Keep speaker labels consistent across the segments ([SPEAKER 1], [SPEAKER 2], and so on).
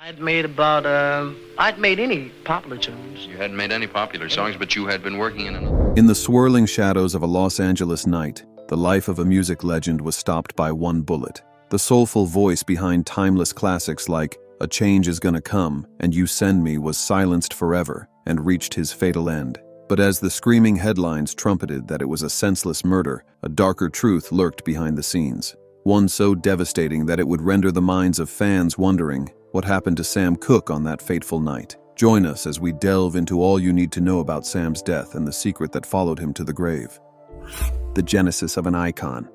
[SPEAKER 1] I'd made any popular tunes.
[SPEAKER 2] You hadn't made any popular songs, but you had been working
[SPEAKER 3] In the swirling shadows of a Los Angeles night, the life of a music legend was stopped by one bullet. The soulful voice behind timeless classics like "A Change Is Gonna Come" and "You Send Me" was silenced forever and reached his fatal end. But as the screaming headlines trumpeted that it was a senseless murder, a darker truth lurked behind the scenes. One so devastating that it would render the minds of fans wondering what happened to Sam Cooke on that fateful night. Join us as we delve into all you need to know about Sam's death and the secret that followed him to the grave. The genesis of an icon.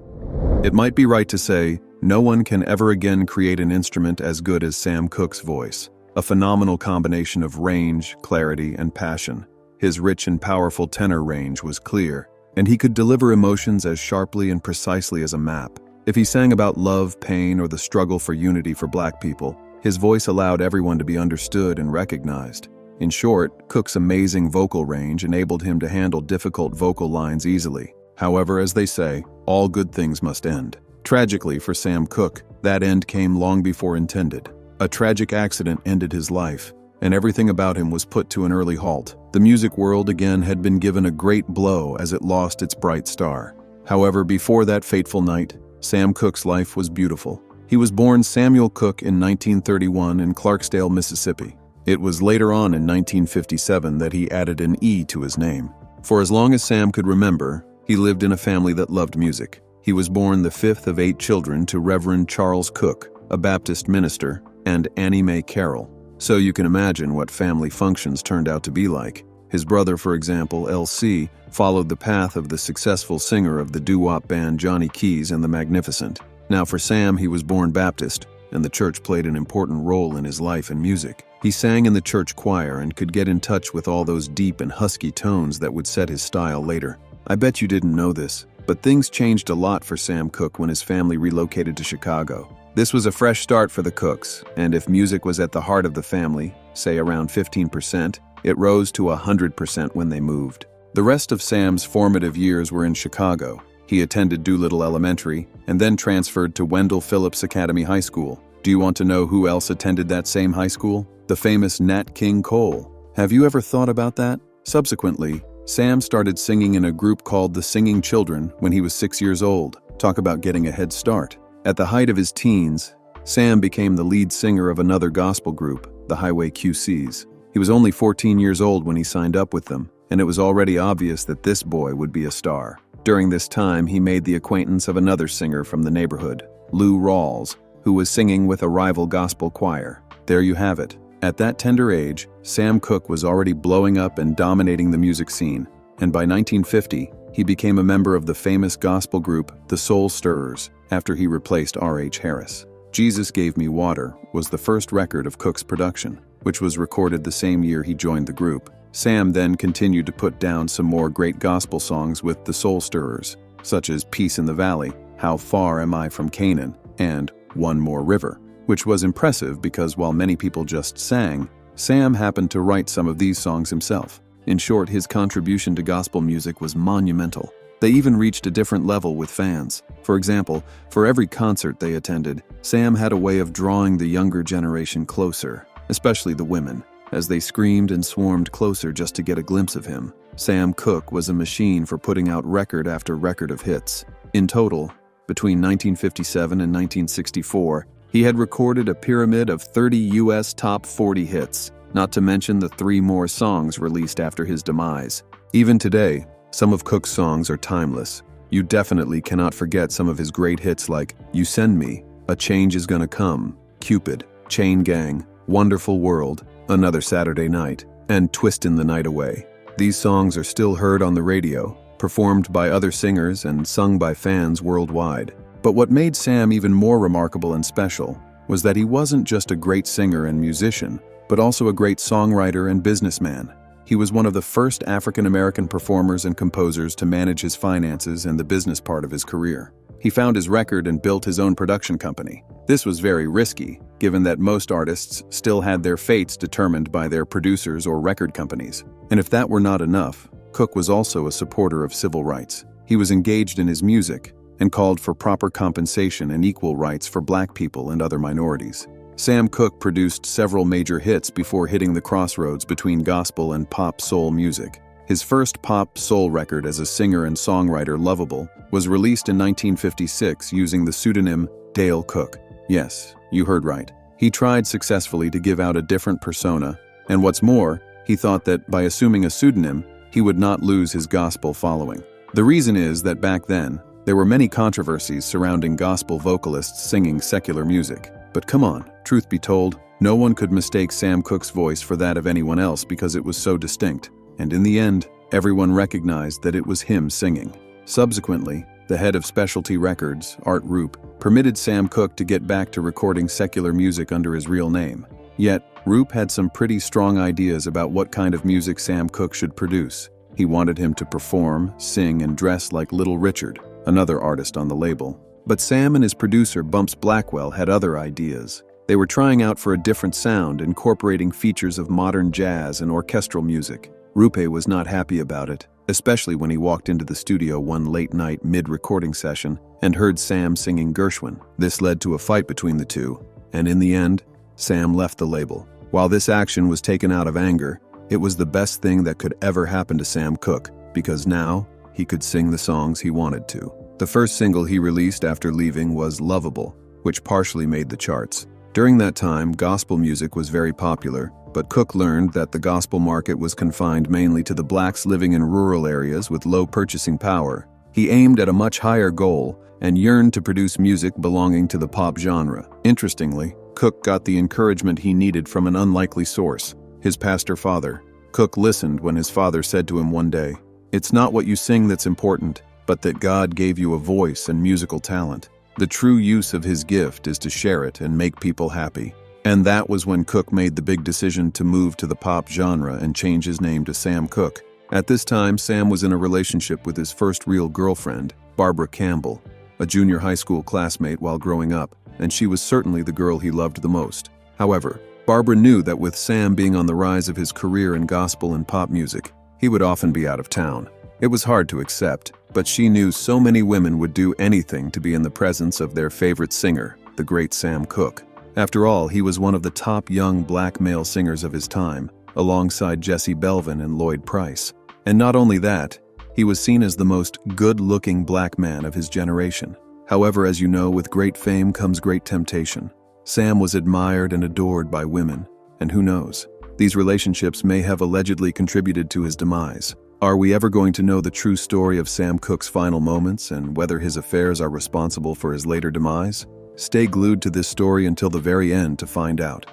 [SPEAKER 3] It might be right to say, no one can ever again create an instrument as good as Sam Cooke's voice. A phenomenal combination of range, clarity, and passion. His rich and powerful tenor range was clear, and he could deliver emotions as sharply and precisely as a map. If he sang about love, pain, or the struggle for unity for Black people, his voice allowed everyone to be understood and recognized. In short, Cooke's amazing vocal range enabled him to handle difficult vocal lines easily. However, as they say, all good things must end. Tragically for Sam Cooke, that end came long before intended. A tragic accident ended his life, and everything about him was put to an early halt. The music world again had been given a great blow as it lost its bright star. However, before that fateful night, Sam Cooke's life was beautiful. He was born Samuel Cooke in 1931 in Clarksdale, Mississippi. It was later on in 1957 that he added an E to his name. For as long as Sam could remember, he lived in a family that loved music. He was born the fifth of 8 children to Reverend Charles Cooke, a Baptist minister, and Annie Mae Carroll. So you can imagine what family functions turned out to be like. His brother, for example, L.C., followed the path of the successful singer of the doo-wop band Johnny Keys and the Magnificent. Now for Sam, he was born Baptist, and the church played an important role in his life and music. He sang in the church choir and could get in touch with all those deep and husky tones that would set his style later. I bet you didn't know this, but things changed a lot for Sam Cooke when his family relocated to Chicago. This was a fresh start for the Cookes, and if music was at the heart of the family, say around 15%, it rose to 100% when they moved. The rest of Sam's formative years were in Chicago. He attended Doolittle Elementary and then transferred to Wendell Phillips Academy High School. Do you want to know who else attended that same high school? The famous Nat King Cole. Have you ever thought about that? Subsequently, Sam started singing in a group called the Singing Children when he was 6 years old. Talk about getting a head start. At the height of his teens, Sam became the lead singer of another gospel group, the Highway QCs. He was only 14 years old when he signed up with them, and it was already obvious that this boy would be a star. During this time, he made the acquaintance of another singer from the neighborhood, Lou Rawls, who was singing with a rival gospel choir. There you have it. At that tender age, Sam Cooke was already blowing up and dominating the music scene, and by 1950, he became a member of the famous gospel group, the Soul Stirrers, after he replaced R.H. Harris. Jesus Gave Me Water was the first record of Cooke's production, which was recorded the same year he joined the group. Sam then continued to put down some more great gospel songs with the Soul Stirrers, such as Peace in the Valley, How Far Am I from Canaan, and One More River, which was impressive because while many people just sang, Sam happened to write some of these songs himself. In short, his contribution to gospel music was monumental. They even reached a different level with fans. For example, for every concert they attended, Sam had a way of drawing the younger generation closer, especially the women, as they screamed and swarmed closer just to get a glimpse of him. Sam Cooke was a machine for putting out record after record of hits. In total, between 1957 and 1964, he had recorded a pyramid of 30 U.S. top 40 hits, not to mention the 3 more songs released after his demise. Even today, some of Cooke's songs are timeless. You definitely cannot forget some of his great hits like You Send Me, A Change Is Gonna Come, Cupid, Chain Gang, Wonderful World, Another Saturday Night, and Twistin' the Night Away. These songs are still heard on the radio, performed by other singers and sung by fans worldwide. But what made Sam even more remarkable and special was that he wasn't just a great singer and musician, but also a great songwriter and businessman. He was one of the first African-American performers and composers to manage his finances and the business part of his career. He found his record and built his own production company. This was very risky, given that most artists still had their fates determined by their producers or record companies. And if that were not enough, Cooke was also a supporter of civil rights. He was engaged in his music and called for proper compensation and equal rights for Black people and other minorities. Sam Cooke produced several major hits before hitting the crossroads between gospel and pop soul music. His first pop soul record as a singer and songwriter, Lovable, was released in 1956 using the pseudonym Dale Cook. Yes, you heard right. He tried successfully to give out a different persona, and what's more, he thought that by assuming a pseudonym, he would not lose his gospel following. The reason is that back then, there were many controversies surrounding gospel vocalists singing secular music. But come on, truth be told, no one could mistake Sam Cooke's voice for that of anyone else because it was so distinct. And in the end, everyone recognized that it was him singing. Subsequently, the head of Specialty Records, Art Rupe, permitted Sam Cooke to get back to recording secular music under his real name. Yet, Rupe had some pretty strong ideas about what kind of music Sam Cooke should produce. He wanted him to perform, sing, and dress like Little Richard, another artist on the label. But Sam and his producer, Bumps Blackwell, had other ideas. They were trying out for a different sound, incorporating features of modern jazz and orchestral music. Rupe was not happy about it, especially when he walked into the studio one late night mid-recording session and heard Sam singing Gershwin. This led to a fight between the two, and in the end, Sam left the label. While this action was taken out of anger, it was the best thing that could ever happen to Sam Cooke, because now he could sing the songs he wanted to. The first single he released after leaving was Lovable, which partially made the charts. During that time, gospel music was very popular, but Cooke learned that the gospel market was confined mainly to the blacks living in rural areas with low purchasing power. He aimed at a much higher goal and yearned to produce music belonging to the pop genre. Interestingly, Cooke got the encouragement he needed from an unlikely source, his pastor father. Cooke listened when his father said to him one day, "It's not what you sing that's important, but that God gave you a voice and musical talent. The true use of his gift is to share it and make people happy." And that was when Cooke made the big decision to move to the pop genre and change his name to Sam Cooke. At this time, Sam was in a relationship with his first real girlfriend, Barbara Campbell, a junior high school classmate while growing up, and she was certainly the girl he loved the most. However, Barbara knew that with Sam being on the rise of his career in gospel and pop music, he would often be out of town. It was hard to accept, but she knew so many women would do anything to be in the presence of their favorite singer, the great Sam Cooke. After all, he was one of the top young black male singers of his time, alongside Jesse Belvin and Lloyd Price. And not only that, he was seen as the most good-looking black man of his generation. However, as you know, with great fame comes great temptation. Sam was admired and adored by women, and who knows, these relationships may have allegedly contributed to his demise. Are we ever going to know the true story of Sam Cooke's final moments and whether his affairs are responsible for his later demise? Stay glued to this story until the very end to find out.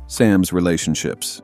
[SPEAKER 3] Sam's relationships.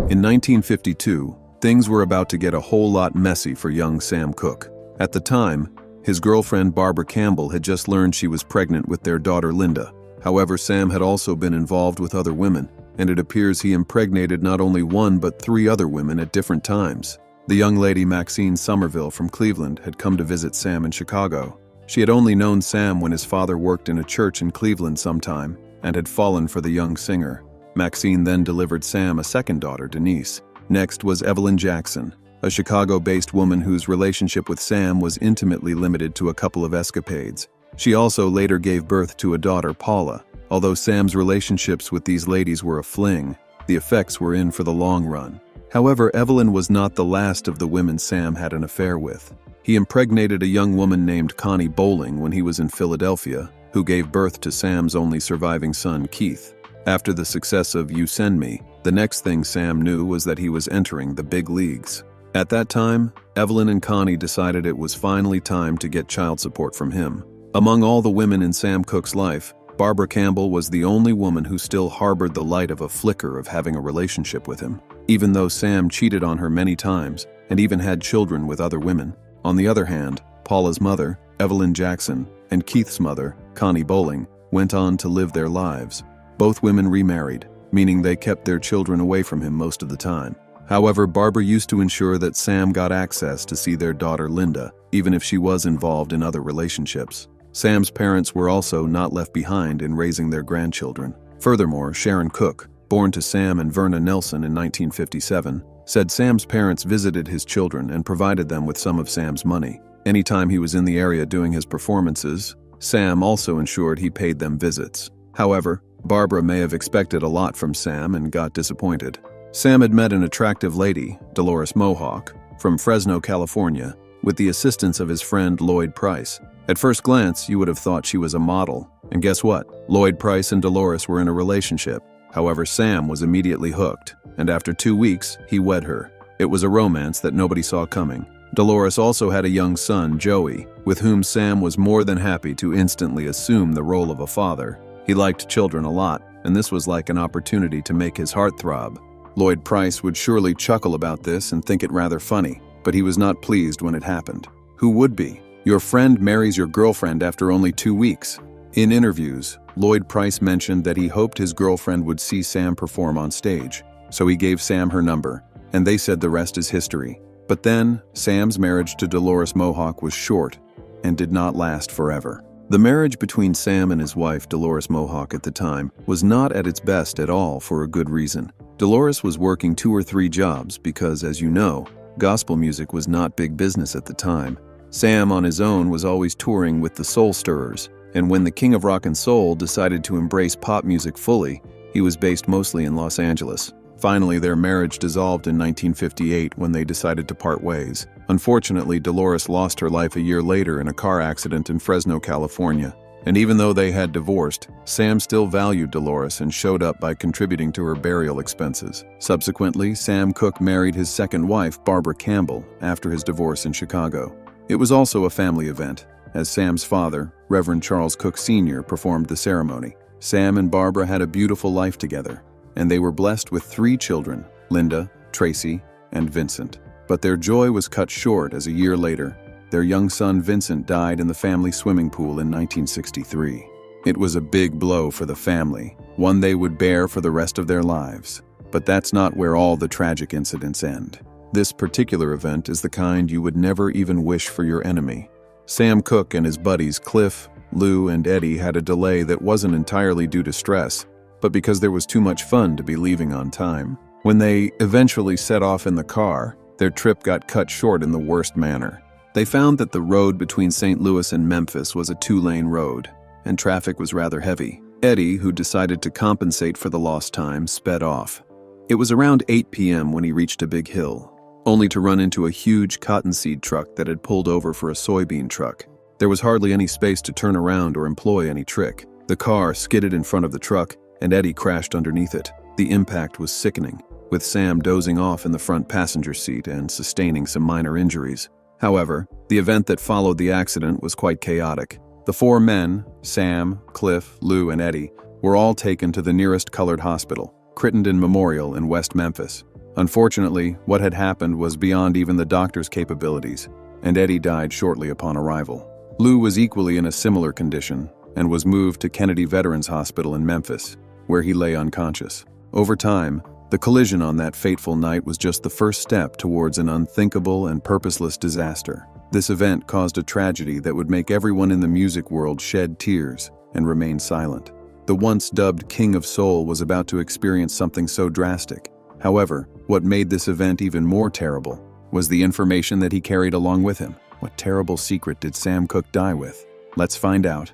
[SPEAKER 3] In 1952, things were about to get a whole lot messy for young Sam Cooke. At the time, his girlfriend Barbara Campbell had just learned she was pregnant with their daughter Linda. However, Sam had also been involved with other women, and it appears he impregnated not only one but 3 other women at different times. The young lady Maxine Somerville from Cleveland had come to visit Sam in Chicago. She had only known Sam when his father worked in a church in Cleveland sometime and had fallen for the young singer. Maxine then delivered Sam a second daughter, Denise. Next was Evelyn Jackson, a Chicago-based woman whose relationship with Sam was intimately limited to a couple of escapades. She also later gave birth to a daughter, Paula. Although Sam's relationships with these ladies were a fling, the effects were in for the long run. However, Evelyn was not the last of the women Sam had an affair with. He impregnated a young woman named Connie Bowling when he was in Philadelphia, who gave birth to Sam's only surviving son, Keith. After the success of You Send Me, the next thing Sam knew was that he was entering the big leagues. At that time, Evelyn and Connie decided it was finally time to get child support from him. Among all the women in Sam Cooke's life, Barbara Campbell was the only woman who still harbored the light of a flicker of having a relationship with him, even though Sam cheated on her many times and even had children with other women. On the other hand, Paula's mother, Evelyn Jackson, and Keith's mother, Connie Bowling, went on to live their lives. Both women remarried, meaning they kept their children away from him most of the time. However, Barbara used to ensure that Sam got access to see their daughter Linda, even if she was involved in other relationships. Sam's parents were also not left behind in raising their grandchildren. Furthermore, Sharon Cooke, born to Sam and Verna Nelson in 1957, said Sam's parents visited his children and provided them with some of Sam's money. Anytime he was in the area doing his performances, Sam also ensured he paid them visits. However, Barbara may have expected a lot from Sam and got disappointed. Sam had met an attractive lady, Dolores Mohawk, from Fresno, California, with the assistance of his friend Lloyd Price. At first glance, you would have thought she was a model. And guess what? Lloyd Price and Dolores were in a relationship. However, Sam was immediately hooked, and after 2 weeks, he wed her. It was a romance that nobody saw coming. Dolores also had a young son, Joey, with whom Sam was more than happy to instantly assume the role of a father. He liked children a lot, and this was like an opportunity to make his heart throb. Lloyd Price would surely chuckle about this and think it rather funny, but he was not pleased when it happened. Who would be? Your friend marries your girlfriend after only 2 weeks. In interviews, Lloyd Price mentioned that he hoped his girlfriend would see Sam perform on stage, so he gave Sam her number, and they said the rest is history. But then, Sam's marriage to Dolores Mohawk was short and did not last forever. The marriage between Sam and his wife, Dolores Mohawk, at the time was not at its best at all for a good reason. Dolores was working 2 or 3 jobs because, as you know, gospel music was not big business at the time. Sam, on his own, was always touring with the Soul Stirrers, and when the King of Rock and Soul decided to embrace pop music fully, he was based mostly in Los Angeles. Finally, their marriage dissolved in 1958 when they decided to part ways. Unfortunately, Dolores lost her life a year later in a car accident in Fresno, California. And even though they had divorced, Sam still valued Dolores and showed up by contributing to her burial expenses. Subsequently, Sam Cooke married his second wife, Barbara Campbell, after his divorce in Chicago. It was also a family event, as Sam's father, Reverend Charles Cooke Sr., performed the ceremony. Sam and Barbara had a beautiful life together, and they were blessed with 3 children, Linda, Tracy, and Vincent. But their joy was cut short as a year later, their young son Vincent died in the family swimming pool in 1963. It was a big blow for the family, one they would bear for the rest of their lives. But that's not where all the tragic incidents end. This particular event is the kind you would never even wish for your enemy. Sam Cooke and his buddies Cliff, Lou, and Eddie had a delay that wasn't entirely due to stress, but because there was too much fun to be leaving on time. When they eventually set off in the car, their trip got cut short in the worst manner. They found that the road between St. Louis and Memphis was a 2-lane road, and traffic was rather heavy. Eddie, who decided to compensate for the lost time, sped off. It was around 8 p.m. when he reached a big hill, only to run into a huge cottonseed truck that had pulled over for a soybean truck. There was hardly any space to turn around or employ any trick. The car skidded in front of the truck, and Eddie crashed underneath it. The impact was sickening, with Sam dozing off in the front passenger seat and sustaining some minor injuries. However, the event that followed the accident was quite chaotic. The 4 men, Sam, Cliff, Lou, and Eddie, were all taken to the nearest colored hospital, Crittenden Memorial in West Memphis. Unfortunately, what had happened was beyond even the doctor's capabilities, and Eddie died shortly upon arrival. Lou was equally in a similar condition and was moved to Kennedy Veterans Hospital in Memphis, where he lay unconscious. Over time, the collision on that fateful night was just the first step towards an unthinkable and purposeless disaster. This event caused a tragedy that would make everyone in the music world shed tears and remain silent. The once dubbed King of Soul was about to experience something so drastic. However, what made this event even more terrible was the information that he carried along with him. What terrible secret did Sam Cooke die with? Let's find out.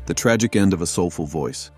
[SPEAKER 3] The tragic end of a soulful voice.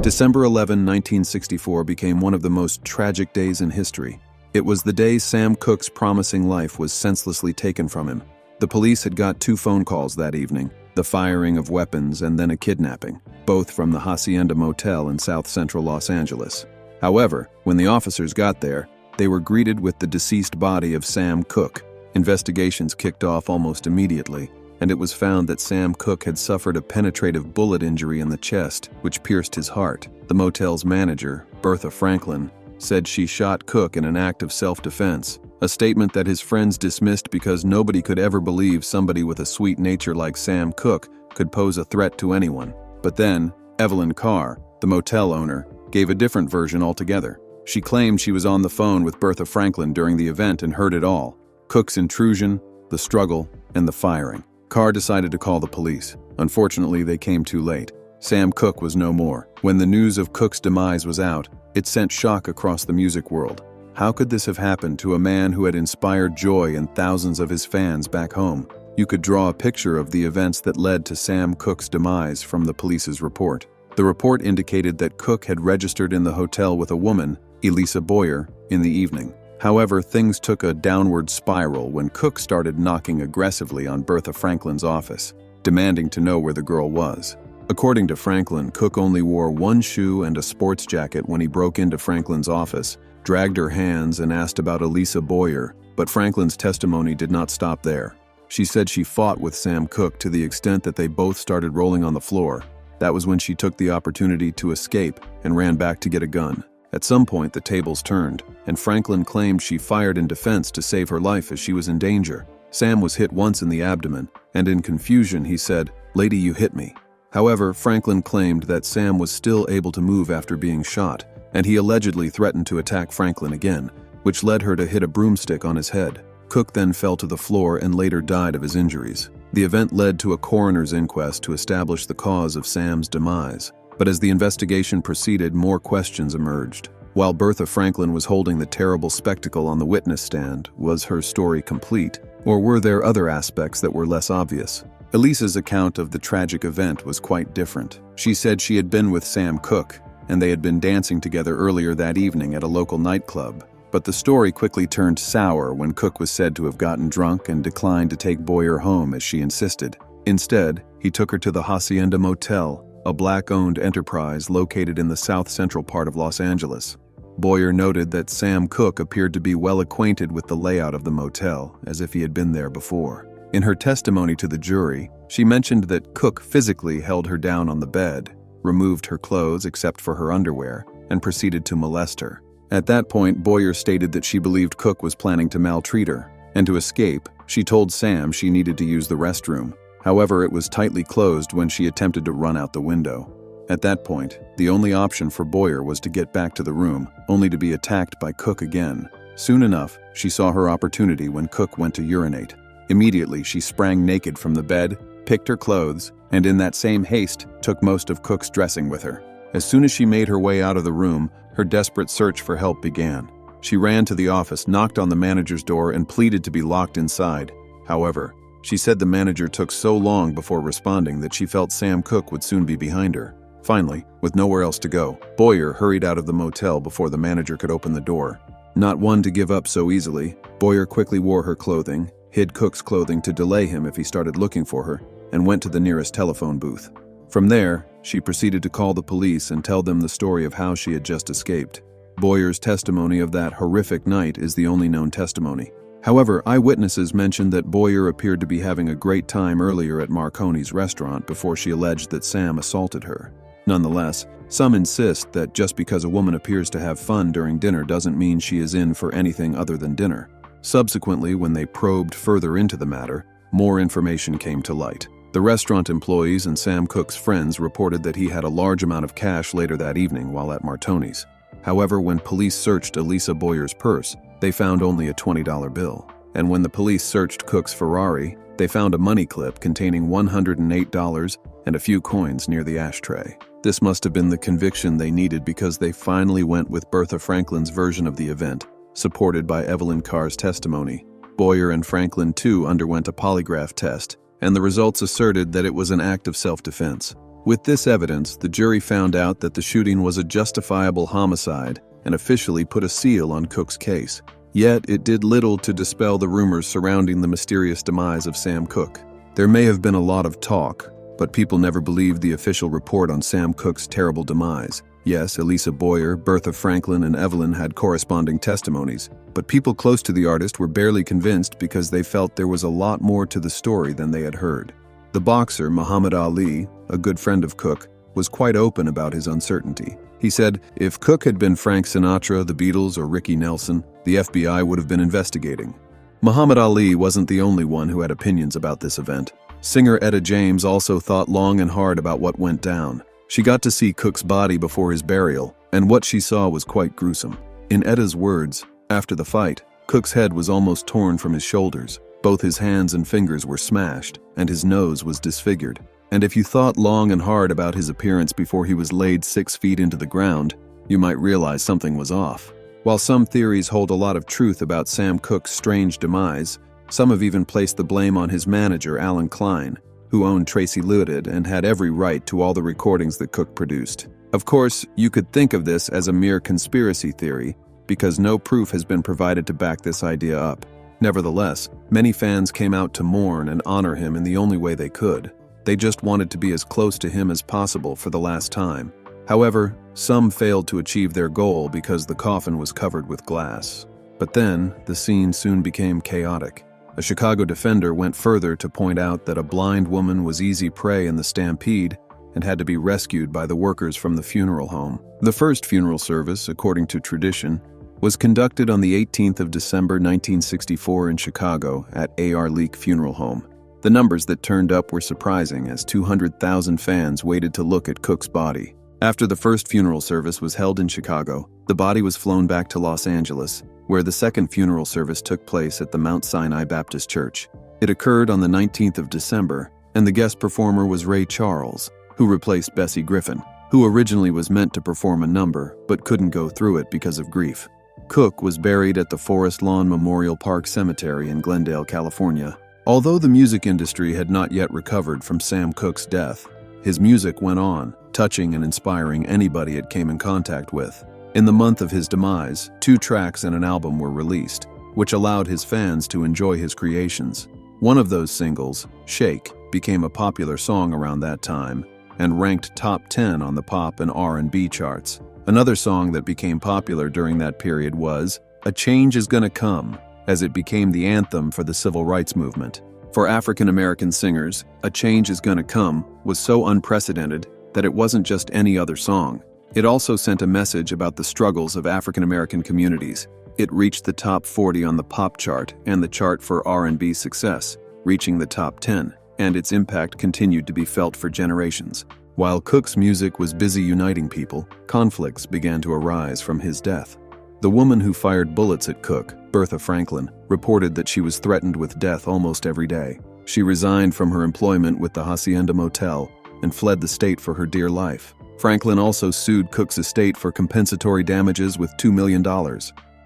[SPEAKER 3] December 11, 1964 became one of the most tragic days in history. It was the day Sam Cooke's promising life was senselessly taken from him. The police had got 2 phone calls that evening, the firing of weapons and then a kidnapping, both from the Hacienda Motel in South Central Los Angeles. However, when the officers got there, they were greeted with the deceased body of Sam Cooke. Investigations kicked off almost immediately, and it was found that Sam Cooke had suffered a penetrative bullet injury in the chest, which pierced his heart. The motel's manager, Bertha Franklin, said she shot Cooke in an act of self-defense, a statement that his friends dismissed because nobody could ever believe somebody with a sweet nature like Sam Cooke could pose a threat to anyone. But then, Evelyn Carr, the motel owner, gave a different version altogether. She claimed she was on the phone with Bertha Franklin during the event and heard it all: Cooke's intrusion, the struggle, and the firing. Carr decided to call the police. Unfortunately, they came too late. Sam Cooke was no more. When the news of Cooke's demise was out, it sent shock across the music world. How could this have happened to a man who had inspired joy in thousands of his fans back home? You could draw a picture of the events that led to Sam Cooke's demise from the police's report. The report indicated that Cook had registered in the hotel with a woman, Elisa Boyer, in the evening. However, things took a downward spiral when Cook started knocking aggressively on Bertha Franklin's office, demanding to know where the girl was. According to Franklin, Cook only wore one shoe and a sports jacket when he broke into Franklin's office, dragged her hands, and asked about Elisa Boyer, but Franklin's testimony did not stop there. She said she fought with Sam Cook to the extent that they both started rolling on the floor. That was when she took the opportunity to escape and ran back to get a gun. At some point, the tables turned, and Franklin claimed she fired in defense to save her life as she was in danger. Sam was hit once in the abdomen, and in confusion he said, "Lady, you hit me." However, Franklin claimed that Sam was still able to move after being shot, and he allegedly threatened to attack Franklin again, which led her to hit a broomstick on his head. Cook then fell to the floor and later died of his injuries. The event led to a coroner's inquest to establish the cause of Sam's demise. But as the investigation proceeded, more questions emerged. While Bertha Franklin was holding the terrible spectacle on the witness stand, was her story complete, or were there other aspects that were less obvious? Elisa's account of the tragic event was quite different. She said she had been with Sam Cook, and they had been dancing together earlier that evening at a local nightclub. But the story quickly turned sour when Cook was said to have gotten drunk and declined to take Boyer home as she insisted. Instead, he took her to the Hacienda Motel, a black-owned enterprise located in the south-central part of Los Angeles. Boyer noted that Sam Cook appeared to be well acquainted with the layout of the motel, as if he had been there before. In her testimony to the jury, she mentioned that Cook physically held her down on the bed, removed her clothes except for her underwear, and proceeded to molest her. At that point, Boyer stated that she believed Cook was planning to maltreat her, and to escape, she told Sam she needed to use the restroom. However, it was tightly closed when she attempted to run out the window. At that point, the only option for Boyer was to get back to the room, only to be attacked by Cook again. Soon enough, she saw her opportunity when Cook went to urinate. Immediately, she sprang naked from the bed, picked her clothes, and in that same haste, took most of Cook's dressing with her. As soon as she made her way out of the room, her desperate search for help began. She ran to the office, knocked on the manager's door, and pleaded to be locked inside. However, she said the manager took so long before responding that she felt Sam Cook would soon be behind her. Finally, with nowhere else to go, Boyer hurried out of the motel before the manager could open the door. Not one to give up so easily, Boyer quickly wore her clothing, hid Cook's clothing to delay him if he started looking for her, and went to the nearest telephone booth. From there, she proceeded to call the police and tell them the story of how she had just escaped. Boyer's testimony of that horrific night is the only known testimony. However, eyewitnesses mentioned that Boyer appeared to be having a great time earlier at Marconi's restaurant before she alleged that Sam assaulted her. Nonetheless, some insist that just because a woman appears to have fun during dinner doesn't mean she is in for anything other than dinner. Subsequently, when they probed further into the matter, more information came to light. The restaurant employees and Sam Cook's friends reported that he had a large amount of cash later that evening while at Marconi's. However, when police searched Elisa Boyer's purse, they found only a $20 bill. And when the police searched Cook's Ferrari, they found a money clip containing $108 and a few coins near the ashtray. This must have been the conviction they needed because they finally went with Bertha Franklin's version of the event, supported by Evelyn Carr's testimony. Boyer and Franklin too underwent a polygraph test, and the results asserted that it was an act of self-defense. With this evidence, the jury found out that the shooting was a justifiable homicide and officially put a seal on Cook's case. Yet, it did little to dispel the rumors surrounding the mysterious demise of Sam Cook. There may have been a lot of talk, but people never believed the official report on Sam Cook's terrible demise. Yes, Elisa Boyer, Bertha Franklin, and Evelyn had corresponding testimonies, but people close to the artist were barely convinced because they felt there was a lot more to the story than they had heard. The boxer, Muhammad Ali, a good friend of Cook, was quite open about his uncertainty. He said, if Cook had been Frank Sinatra, the Beatles, or Ricky Nelson, the FBI would have been investigating. Muhammad Ali wasn't the only one who had opinions about this event. Singer Etta James also thought long and hard about what went down. She got to see Cook's body before his burial, and what she saw was quite gruesome. In Etta's words, after the fight, Cook's head was almost torn from his shoulders. Both his hands and fingers were smashed, and his nose was disfigured. And if you thought long and hard about his appearance before he was laid 6 feet into the ground, you might realize something was off. While some theories hold a lot of truth about Sam Cook's strange demise, some have even placed the blame on his manager, Alan Klein, who owned Tracy Limited and had every right to all the recordings that Cook produced. Of course, you could think of this as a mere conspiracy theory, because no proof has been provided to back this idea up. Nevertheless, many fans came out to mourn and honor him in the only way they could. They just wanted to be as close to him as possible for the last time. However, some failed to achieve their goal because the coffin was covered with glass. But then, the scene soon became chaotic. A Chicago defender went further to point out that a blind woman was easy prey in the stampede and had to be rescued by the workers from the funeral home. The first funeral service, according to tradition, was conducted on the 18th of December 1964 in Chicago at A.R. Leak Funeral Home. The numbers that turned up were surprising, as 200,000 fans waited to look at Cook's body. After the first funeral service was held in Chicago, the body was flown back to Los Angeles, where the second funeral service took place at the Mount Sinai Baptist Church. It occurred on the 19th of December, and the guest performer was Ray Charles, who replaced Bessie Griffin, who originally was meant to perform a number but couldn't go through it because of grief. Cook was buried at the Forest Lawn Memorial Park Cemetery in Glendale, California. Although the music industry had not yet recovered from Sam Cooke's death, his music went on, touching and inspiring anybody it came in contact with. In the month of his demise, 2 tracks and an album were released, which allowed his fans to enjoy his creations. One of those singles, Shake, became a popular song around that time and ranked top 10 on the pop and R&B charts. Another song that became popular during that period was A Change Is Gonna Come, as it became the anthem for the civil rights movement. For African American singers, A Change Is Gonna Come was so unprecedented that it wasn't just any other song. It also sent a message about the struggles of African American communities. It reached the top 40 on the pop chart and the chart for R&B success, reaching the top 10, and its impact continued to be felt for generations. While Cook's music was busy uniting people, conflicts began to arise from his death. The woman who fired bullets at Cook, Bertha Franklin, reported that she was threatened with death almost every day. She resigned from her employment with the Hacienda Motel and fled the state for her dear life. Franklin also sued Cook's estate for compensatory damages with $2 million.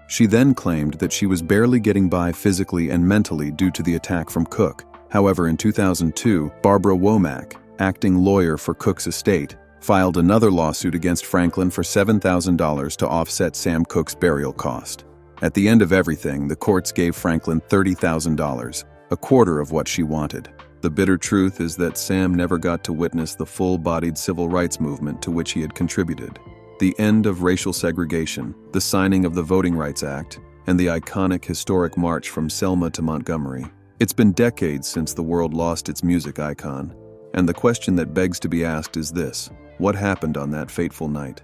[SPEAKER 3] She then claimed that she was barely getting by physically and mentally due to the attack from Cook. However, in 2002, Barbara Womack, acting lawyer for Cook's estate, filed another lawsuit against Franklin for $7,000 to offset Sam Cooke's burial cost. At the end of everything, the courts gave Franklin $30,000, a quarter of what she wanted. The bitter truth is that Sam never got to witness the full-bodied civil rights movement to which he had contributed. The end of racial segregation, the signing of the Voting Rights Act, and the iconic historic march from Selma to Montgomery. It's been decades since the world lost its music icon, and the question that begs to be asked is this: what happened on that fateful night?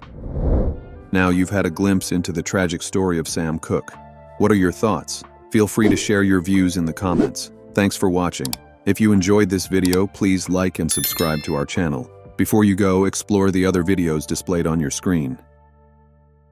[SPEAKER 3] Now you've had a glimpse into the tragic story of Sam Cooke. What are your thoughts? Feel free to share your views in the comments. Thanks for watching. If you enjoyed this video, please like and subscribe to our channel. Before you go, explore the other videos displayed on your screen.